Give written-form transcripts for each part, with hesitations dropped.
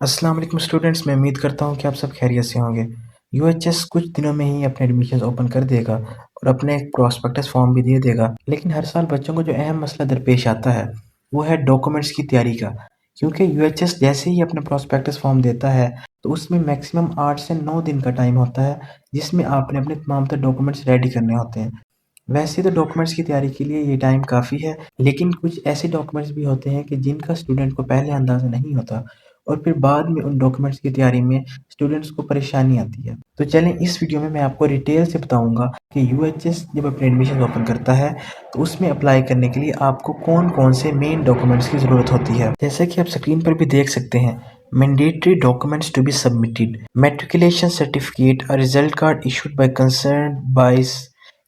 अस्सलाम वालेकुम स्टूडेंट्स, मैं उम्मीद करता हूँ कि आप सब खैरियत से होंगे। यूएचएस कुछ दिनों में ही अपने एडमिशन ओपन कर देगा और अपने एक प्रॉस्पेक्टस फॉर्म भी दे देगा। लेकिन हर साल बच्चों को जो अहम मसला दरपेश आता है वो है डॉक्यूमेंट्स की तैयारी का। क्योंकि यूएचएस जैसे ही अपना प्रॉस्पेक्टस फॉर्म देता है तो उसमें मैक्सिमम 8 से 9 दिन का टाइम होता है जिसमें आपने अपने तमाम तर डॉक्यूमेंट्स रेडी करने होते हैं। वैसे तो डॉक्यूमेंट्स की तैयारी के लिए ये टाइम काफ़ी है, लेकिन कुछ ऐसे डॉक्यूमेंट्स भी होते हैं कि जिनका स्टूडेंट को पहले अंदाज़ा नहीं होता और फिर बाद में उन डॉक्यूमेंट्स की तैयारी में स्टूडेंट्स को परेशानी आती है। तो चलें इस वीडियो में मैं आपको डिटेल से बताऊंगा कि यूएचएस जब अपने एडमिशन ओपन करता है तो उसमें अप्लाई करने के लिए आपको कौन कौन से मेन डॉक्यूमेंट्स की ज़रूरत होती है। जैसे कि आप स्क्रीन पर भी देख सकते हैं, mandatory documents to be submitted: matriculation certificate, a result card issued by concern BISE,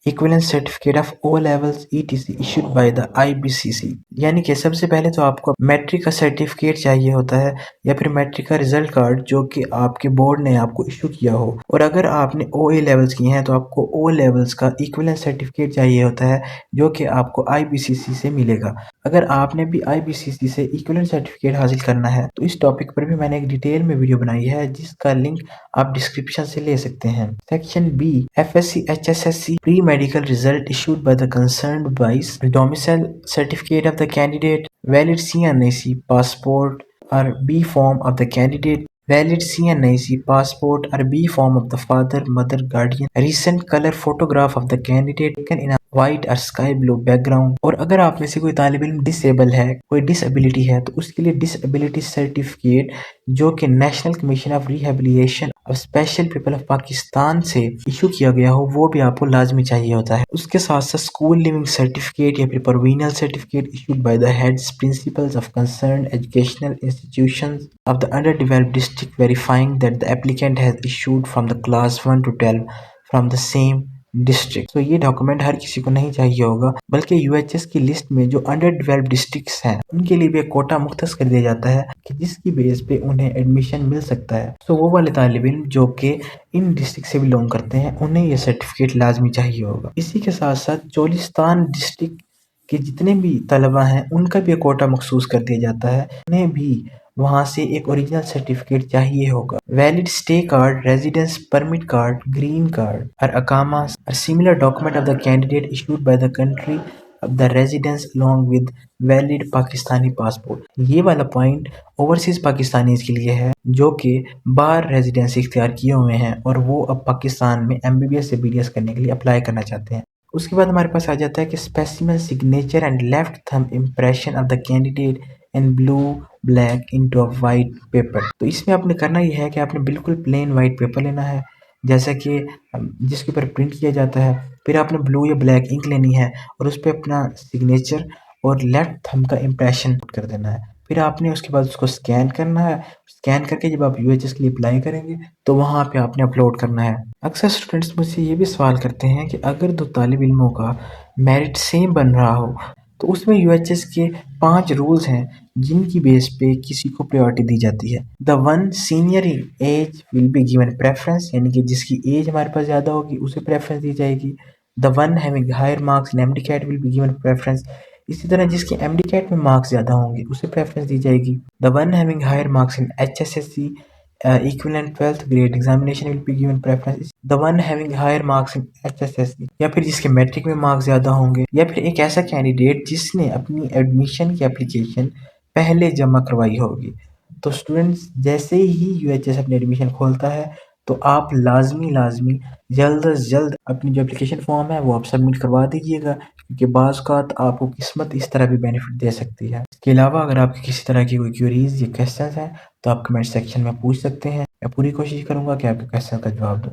equivalent certificate of O levels etc issued by the IBCC. यानी कि सबसे पहले तो आपको मैट्रिक का सर्टिफिकेट चाहिए होता है या फिर मैट्रिक का रिजल्ट कार्ड जो कि आपके बोर्ड ने आपको इशू किया हो, और अगर आपने ओ ए लेवल्स किए हैं तो आपको ओ लेवल्स का इक्विवेलेंट सर्टिफिकेट चाहिए होता है जो कि आपको आईबीसीसी से मिलेगा। अगर आपने भी आईबीसीसी से इक्विवेलेंट सर्टिफिकेट हासिल करना है तो इस टॉपिक पर भी मैंने एक डिटेल में वीडियो बनाई है जिसका लिंक आप डिस्क्रिप्शन से ले सकते हैं। Section B, FSC HSSC pre medical result issued by the concerned बाइस, domicile certificate of the candidate, valid CNIC passport or B form of the candidate, valid CNIC passport or B form of the father, mother, guardian, recent color photograph of the candidate taken in a white or sky blue background। और अगर आप में से कोई तालिब इल्म disable है, कोई disability है, तो उसके लिए डिसेबिलिटी सर्टिफिकेट जो कि national commission of rehabilitation of special people of Pakistan से इशू किया गया हो वो भी आपको लाजमी चाहिए होता है। उसके साथ साथ स्कूल लिविंग सर्टिफिकेट या फिर provisional certificate issued by the heads principles of concern educational institutions of the under developed district verifying that the applicant has issued from the class 1 to 12 from the same district. तो ये document हर किसी को नहीं चाहिए होगा, बल्कि UHS की list में जो अंडर डेवलप्ड डिस्ट्रिक्ट्स हैं उनके लिए भी एक कोटा मुख्तस कर दिया जाता है कि जिसकी बेस पे उन्हें एडमिशन मिल सकता है। तो वो वाले तालिब इल्म जो कि इन डिस्ट्रिक्ट से बिलोंग करते हैं उन्हें ये सर्टिफिकेट लाजमी चाहिए होगा। इसी के साथ साथ चोलिस्तान डिस्ट्रिक्ट के जितने भी तलबा हैं उनका भी एक कोटा मखसूस कर दिया जाता है, उन्हें भी वहाँ से एक ओरिजिनल सर्टिफिकेट चाहिए होगा। Valid stay card, residence permit card, green card और अकामा और similar document of the candidate issued by the country of the residence along with valid Pakistani passport. ये वाला पॉइंट ओवरसीज पाकिस्तानीज के लिए है जो कि बाहर रेजिडेंसी इख्तियार किए हुए हैं और वो अब पाकिस्तान में एमबीबीएस से बीडीएस करने के लिए अप्लाई करना चाहते हैं। उसके बाद हमारे पास आ जाता है कि specimen signature and left thumb impression of the candidate in blue black into a white paper. तो इसमें आपने करना ये है कि आपने बिल्कुल प्लेन वाइट पेपर लेना है जैसा कि जिसके ऊपर प्रिंट किया जाता है, फिर आपने ब्लू या ब्लैक इंक लेनी है और उस पर अपना सिग्नेचर और लेफ्ट थंब का इम्प्रेशन कर देना है। फिर आपने उसके बाद उसको स्कैन करना है। स्कैन करके जब आप यूएचएस के लिए अप्लाई करेंगे तो वहाँ पे आपने अपलोड करना है। अक्सर स्टूडेंट्स मुझसे ये भी सवाल करते हैं कि अगर दो तालिब इल्मों का मेरिट सेम बन रहा हो तो उसमें यूएचएस के 5 रूल्स हैं जिनकी बेस पे किसी को प्रायोरिटी दी जाती है। The one senior in age will be given preference, यानी कि जिसकी एज हमारे पास ज़्यादा होगी उसे प्रेफरेंस दी जाएगी। The one having higher marks in MDCAT will be given preference, इसी तरह जिसके एमडी कैट में मार्क्स ज़्यादा होंगे उसे प्रेफरेंस दी जाएगी। The one having higher marks in HSSC equivalent 12th grade examination will be given preference, the one having higher marks in HSSC, या फिर जिसके मैट्रिक में मार्क्स ज़्यादा होंगे, या फिर एक ऐसा कैंडिडेट जिसने अपनी एडमिशन की एप्लीकेशन पहले जमा करवाई होगी। तो स्टूडेंट्स जैसे ही यूएचएस अपनी एडमिशन खोलता है तो आप लाजमी जल्द अज जल्द अपनी जो एप्लीकेशन फॉर्म है वो आप सबमिट करवा दीजिएगा, क्योंकि बाज़ औक़ात आपको किस्मत इस तरह भी बेनिफिट दे सकती है। इसके अलावा अगर आपकी किसी तरह की कोई क्यूरीज या क्वेश्चन हैं तो आप कमेंट सेक्शन में पूछ सकते हैं। मैं पूरी कोशिश करूंगा कि आपके क्वेश्चन का जवाब दूं।